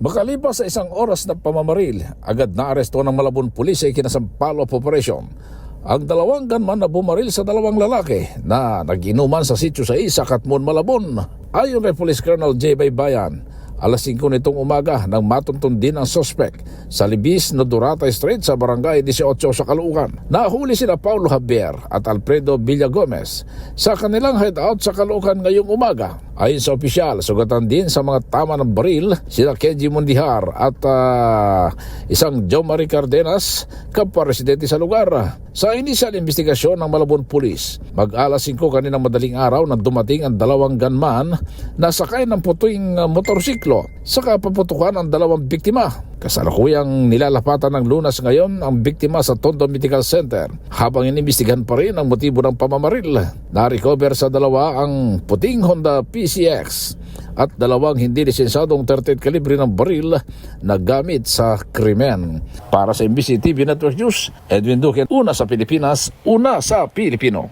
Makalipas sa isang oras na pamamaril, agad na aresto ng Malabon Police ay kinasampalo operation ang dalawang gunman na bumaril sa dalawang lalaki na nag-inuman sa sitio sa Katmon, Malabon. Ayon kay Police Colonel J. Baybayan, alas 5 nitong umaga nang matuntun din ang suspect sa Libis Nodorata Street sa Barangay 18 sa Caloocan. Nahuli sila Paulo Javier at Alfredo Villagomez sa kanilang hideout sa Caloocan ngayong umaga. Ayon sa opisyal, sugatan din sa mga tama ng baril sila Kenji Mundihar at isang Joe Marie Cardenas, kapwa-residente sa lugar. Sa inisyal investigasyon ng Malabon Police, mag-alas 5 kaninang madaling araw nang dumating ang dalawang gunman na sakay ng puting motorsiklo saka paputukan ang dalawang biktima. Kasalukuyang nilalapatan ng lunas ngayon ang biktima sa Tondo Medical Center habang inimbestigahan pa rin ang motibo ng pamamaril. Na-recover sa dalawa ang puting Honda PCX at dalawang hindi lisensyadong 38 kalibre ng baril na gamit sa krimen. Para sa MBC TV Network News, Edwin Duque, una sa Pilipinas, una sa Pilipino.